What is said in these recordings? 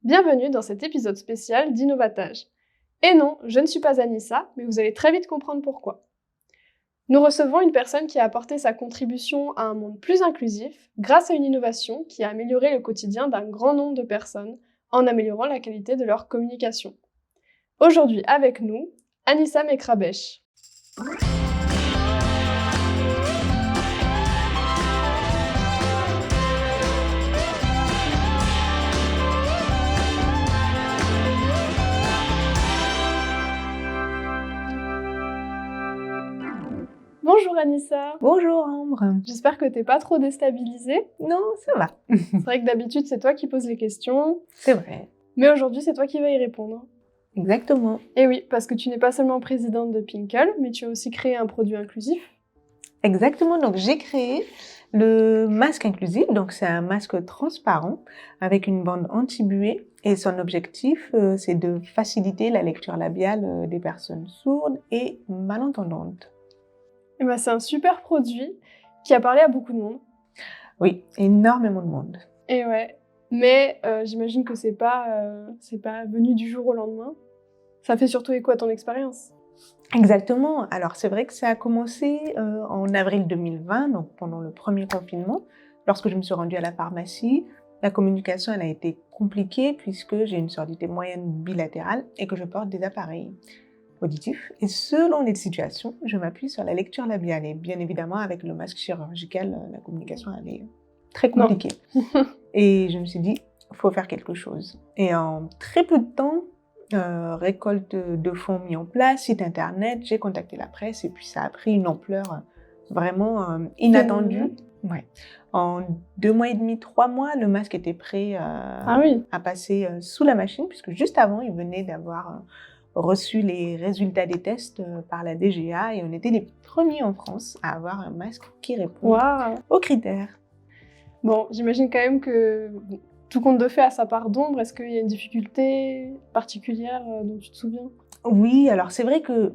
Bienvenue dans cet épisode spécial d'Innovatage. Et non, je ne suis pas Anissa, mais vous allez très vite comprendre pourquoi. Nous recevons une personne qui a apporté sa contribution à un monde plus inclusif grâce à une innovation qui a amélioré le quotidien d'un grand nombre de personnes en améliorant la qualité de leur communication. Aujourd'hui avec nous, Anissa Mekrabesh. Bonjour Anissa. Bonjour Ambre. J'espère que t'es pas trop déstabilisée. Non, ça va. C'est vrai que d'habitude c'est toi qui poses les questions, C'est vrai. mais aujourd'hui c'est toi qui vas y répondre. Exactement. Et oui, parce que tu n'es pas seulement présidente de Pinkle, mais tu as aussi créé un produit inclusif. Exactement. Donc j'ai créé le masque inclusif. Donc c'est un masque transparent avec une bande anti-buée. Et son objectif, c'est de faciliter la lecture labiale des personnes sourdes et malentendantes. Et ben, c'est un super produit qui a parlé à beaucoup de monde. Oui, énormément de monde. Et ouais, mais j'imagine que c'est pas venu du jour au lendemain. Ça fait surtout écho à ton expérience. Exactement. Alors c'est vrai que ça a commencé en avril 2020, donc pendant le premier confinement. Lorsque je me suis rendue à la pharmacie, la communication elle a été compliquée puisque j'ai une surdité moyenne bilatérale et que je porte des appareils auditifs. Et selon les situations, je m'appuie sur la lecture labiale. Et bien évidemment, avec le masque chirurgical, la communication elle est très compliquée. Et je me suis dit, il faut faire quelque chose. Et en très peu de temps, récolte de fonds mis en place, site internet, j'ai contacté la presse et puis ça a pris une ampleur vraiment inattendue. Ouais. En 2 mois et demi, 3 mois, le masque était prêt à passer sous la machine puisque juste avant, il venait d'avoir reçu les résultats des tests par la DGA et on était les premiers en France à avoir un masque qui répond aux critères. Bon, j'imagine quand même que tout conte de fait a sa part d'ombre. Est-ce qu'il y a une difficulté particulière dont tu te souviens ? Oui, alors c'est vrai que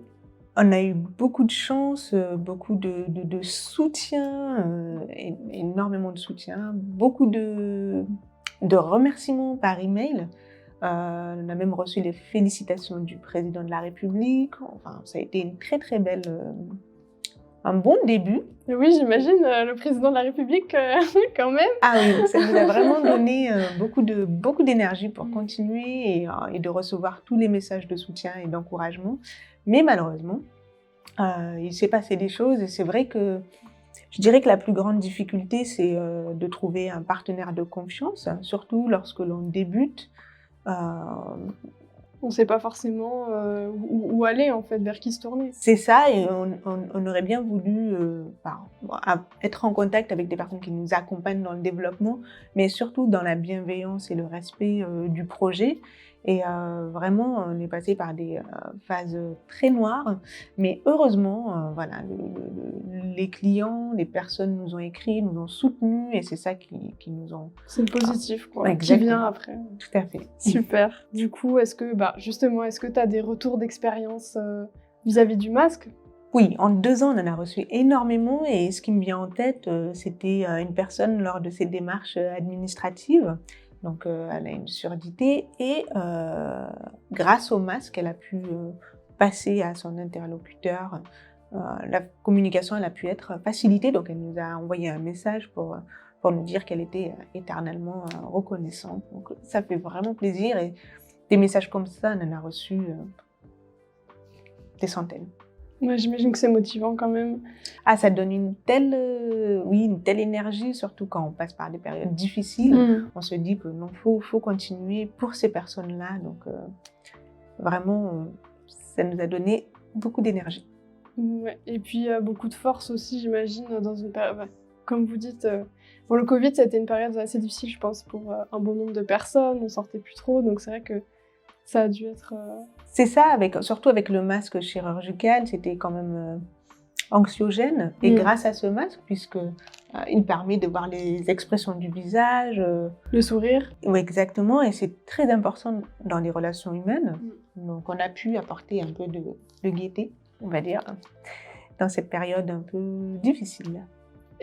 on a eu beaucoup de chance, beaucoup de soutien, énormément de soutien, beaucoup de remerciements par email. On a même reçu les félicitations du président de la République. Enfin, ça a été une très très belle, un bon début. Oui, j'imagine, le président de la République quand même. Ah oui, ça nous a vraiment donné beaucoup d'énergie pour continuer et de recevoir tous les messages de soutien et d'encouragement. Mais malheureusement, il s'est passé des choses et c'est vrai que je dirais que la plus grande difficulté, c'est de trouver un partenaire de confiance, surtout lorsque l'on débute. On ne sait pas forcément où aller, en fait, vers qui se tourner. C'est ça, et on aurait bien voulu être en contact avec des personnes qui nous accompagnent dans le développement, mais surtout dans la bienveillance et le respect du projet. Et vraiment, on est passé par des phases très noires, mais heureusement, voilà, les clients, les personnes nous ont écrit, nous ont soutenus, et c'est ça qui nous ont... C'est le positif, quoi, Exactement. Qui vient après. Tout à fait. Super. Du coup, est-ce que tu as des retours d'expérience vis-à-vis du masque ? Oui, en 2 ans, on en a reçu énormément, et ce qui me vient en tête, c'était une personne lors de ses démarches administratives. Donc, elle a une surdité et grâce au masque, elle a pu passer à son interlocuteur. La communication, elle a pu être facilitée. Donc, elle nous a envoyé un message pour nous dire qu'elle était éternellement reconnaissante. Donc, ça fait vraiment plaisir. Et des messages comme ça, on en a reçu des centaines. Ouais, j'imagine que c'est motivant quand même. Ah, ça donne une telle énergie, surtout quand on passe par des périodes difficiles. On se dit que non, faut continuer pour ces personnes-là. Donc, vraiment, ça nous a donné beaucoup d'énergie. Ouais. Et puis, beaucoup de force aussi, j'imagine, dans une période... Comme vous dites, le Covid, c'était une période assez difficile, je pense, pour un bon nombre de personnes. On sortait plus trop, donc c'est vrai que ça a dû être... C'est ça, surtout avec le masque chirurgical, c'était quand même anxiogène. Et grâce à ce masque, puisqu'il permet de voir les expressions du visage. Le sourire. Oui, exactement. Et c'est très important dans les relations humaines. Donc, on a pu apporter un peu de gaieté, on va dire, dans cette période un peu difficile.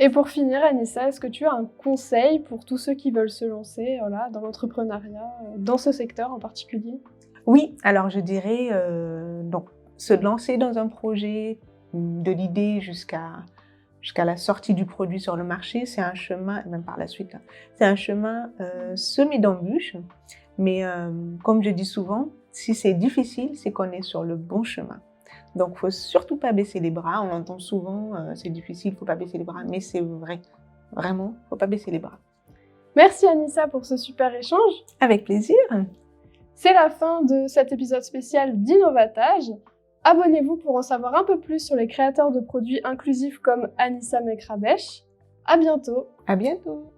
Et pour finir, Anissa, est-ce que tu as un conseil pour tous ceux qui veulent se lancer dans l'entrepreneuriat, dans ce secteur en particulier? Oui, alors je dirais donc se lancer dans un projet, de l'idée jusqu'à la sortie du produit sur le marché, c'est un chemin, même par la suite, hein, c'est un chemin semé d'embûches. Mais comme je dis souvent, si c'est difficile, c'est qu'on est sur le bon chemin. Donc, il ne faut surtout pas baisser les bras. On entend souvent, c'est difficile, il ne faut pas baisser les bras. Mais c'est vrai, vraiment, il ne faut pas baisser les bras. Merci Anissa pour ce super échange. Avec plaisir. C'est la fin de cet épisode spécial d'Innovatage. Abonnez-vous pour en savoir un peu plus sur les créateurs de produits inclusifs comme Anissa Mekrabesh. À bientôt. À bientôt.